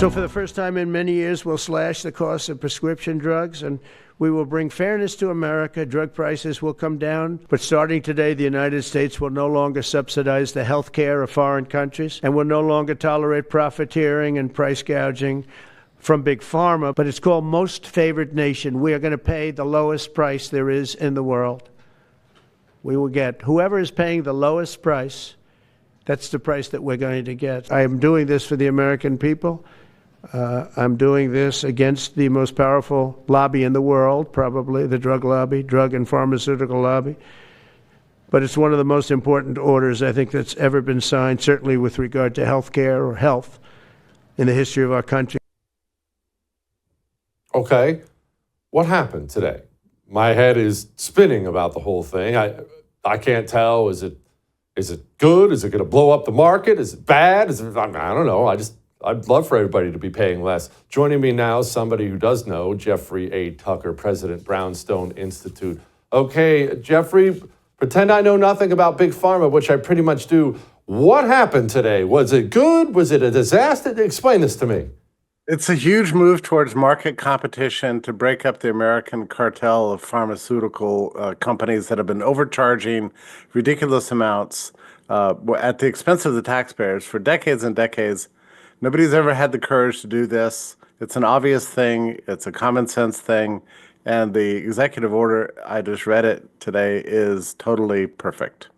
So for the first time in many years, we'll slash the cost of prescription drugs, and we will bring fairness to America. Drug prices will come down. But starting today, the United States will no longer subsidize the health care of foreign countries and will no longer tolerate profiteering and price gouging from Big Pharma. But it's called Most Favored Nation. We are going to pay the lowest price there is in the world. We will get whoever is paying the lowest price. That's the price that we're going to get. I am doing this for the American people. I'm doing this against the most powerful lobby in the world, probably the drug lobby, drug and pharmaceutical lobby. But it's one of the most important orders, I think, that's ever been signed, certainly with regard to health care or health in the history of our country. Okay, what happened today? My head is spinning about the whole thing. I can't tell. Is it good? Is it going to blow up the market? Is it bad? I don't know. I'd love for everybody to be paying less. Joining me now, somebody who does know, Jeffrey A. Tucker, President, Brownstone Institute. Okay, Jeffrey, pretend I know nothing about Big Pharma, which I pretty much do. What happened today? Was it good? Was it a disaster? Explain this to me. It's a huge move towards market competition to break up the American cartel of pharmaceutical companies that have been overcharging ridiculous amounts at the expense of the taxpayers for decades and decades. Nobody's ever had the courage to do this. It's an obvious thing. It's a common sense thing. And the executive order, I just read it today, is totally perfect.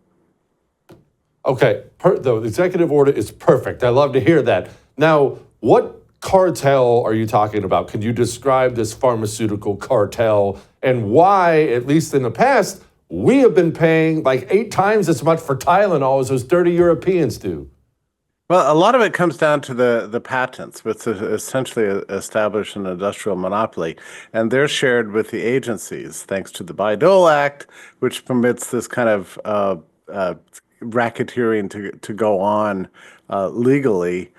Okay, the executive order is perfect. I love to hear that. Now, what cartel are you talking about? Can you describe this pharmaceutical cartel and why, at least in the past, we have been paying like 8 times as much for Tylenol as those dirty Europeans do? Well, a lot of it comes down to the patents, which essentially establish an industrial monopoly, and they're shared with the agencies, thanks to the Bayh-Dole Act, which permits this kind of racketeering to go on legally.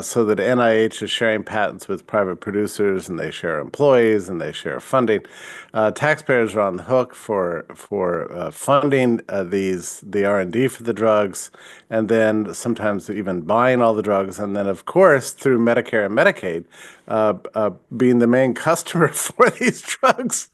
So that NIH is sharing patents with private producers, and they share employees, and they share funding. Taxpayers are on the hook for funding the R&D for the drugs, and then sometimes even buying all the drugs, and then of course through Medicare and Medicaid, being the main customer for these drugs.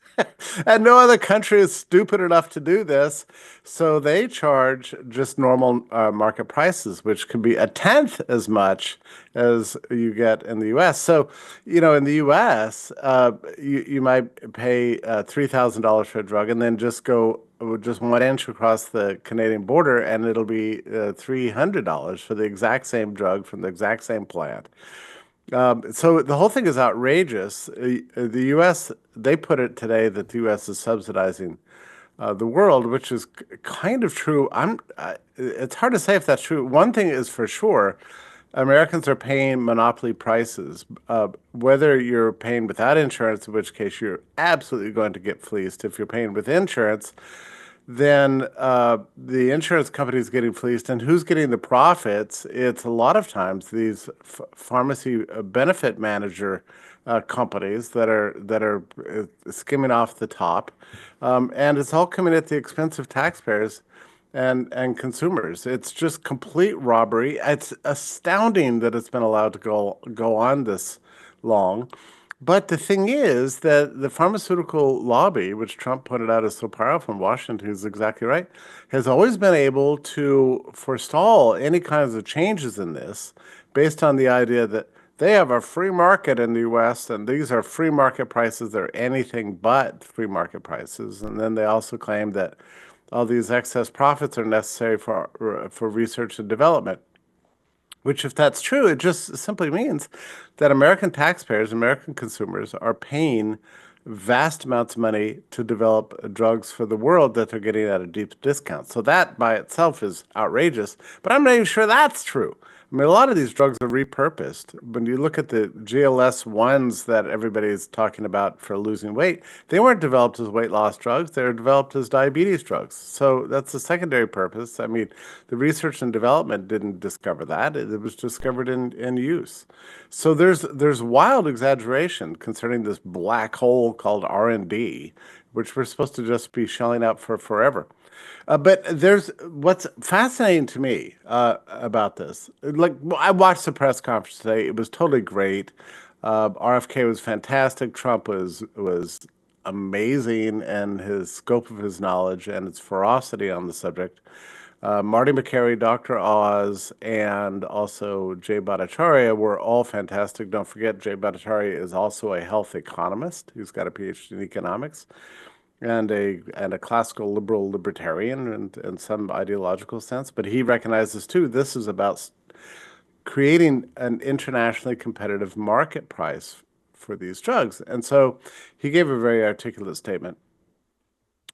And no other country is stupid enough to do this. So they charge just normal market prices, which could be 1/10 as much as you get in the U.S. So, in the U.S., you might pay $3,000 for a drug and then just go just 1 inch across the Canadian border, and it'll be $300 for the exact same drug from the exact same plant. So the whole thing is outrageous. The U.S., they put it today that the U.S. is subsidizing the world, which is kind of true. It's hard to say if that's true. One thing is for sure, Americans are paying monopoly prices. Whether you're paying without insurance, in which case you're absolutely going to get fleeced. If you're paying with insurance, then the insurance company is getting fleeced, and who's getting the profits? It's a lot of times these pharmacy benefit manager companies that are skimming off the top, and it's all coming at the expense of taxpayers and consumers. It's just complete robbery. It's astounding that it's been allowed to go on this long. But the thing is that the pharmaceutical lobby, which Trump pointed out is so powerful in Washington, is exactly right, has always been able to forestall any kinds of changes in this based on the idea that they have a free market in the U.S. and these are free market prices. They're anything but free market prices. And then they also claim that all these excess profits are necessary for research and development. Which, if that's true, it just simply means that American taxpayers, American consumers, are paying vast amounts of money to develop drugs for the world that they're getting at a deep discount. So that by itself is outrageous, but I'm not even sure that's true. I mean, a lot of these drugs are repurposed. When you look at the GLS-1s that everybody's talking about for losing weight, they weren't developed as weight loss drugs. They were developed as diabetes drugs. So that's a secondary purpose. I mean, the research and development didn't discover that. It was discovered in use. So there's wild exaggeration concerning this black hole called R&D, which we're supposed to just be shelling out for forever. But there's what's fascinating to me about this. Like I watched the press conference today; it was totally great. RFK was fantastic. Trump was amazing, and his scope of his knowledge and its ferocity on the subject. Marty McCary, Dr. Oz, and also Jay Bhattacharya were all fantastic. Don't forget, Jay Bhattacharya is also a health economist. He's got a PhD in economics and a classical liberal libertarian in some ideological sense. But he recognizes too this is about creating an internationally competitive market price for these drugs. And so he gave a very articulate statement.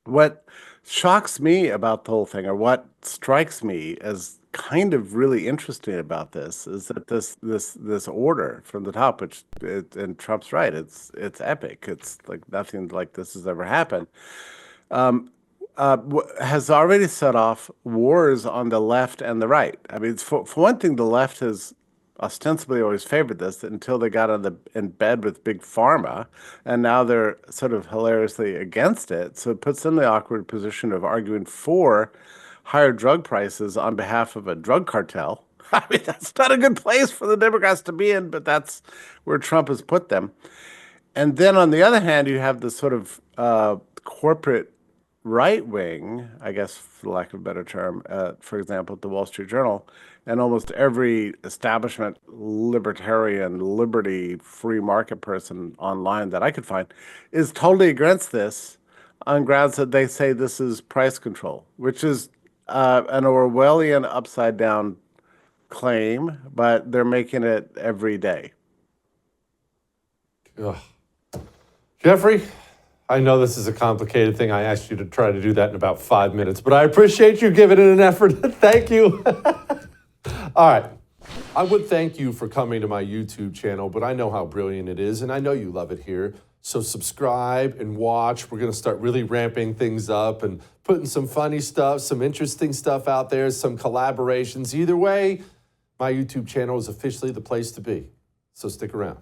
What shocks me about the whole thing, or what strikes me as kind of really interesting about this, is that this order from the top, and Trump's right, it's epic. It's like nothing like this has ever happened. Has already set off wars on the left and the right. I mean, for one thing, the left has ostensibly always favored this until they got in bed with big pharma, and now they're sort of hilariously against it. So it puts them in the awkward position of arguing for higher drug prices on behalf of a drug cartel. I mean, that's not a good place for the Democrats to be in, but that's where Trump has put them. And then on the other hand, you have this sort of corporate right wing, I guess, for lack of a better term, for example, at the Wall Street Journal, and almost every establishment libertarian, liberty, free market person online that I could find is totally against this on grounds that they say this is price control, which is an Orwellian upside down claim, but they're making it every day. Ugh. Jeffrey, I know this is a complicated thing. I asked you to try to do that in about 5 minutes, but I appreciate you giving it an effort. Thank you. All right. I would thank you for coming to my YouTube channel, but I know how brilliant it is, and I know you love it here. So subscribe and watch. We're going to start really ramping things up and putting some funny stuff, some interesting stuff out there, some collaborations. Either way, my YouTube channel is officially the place to be. So stick around.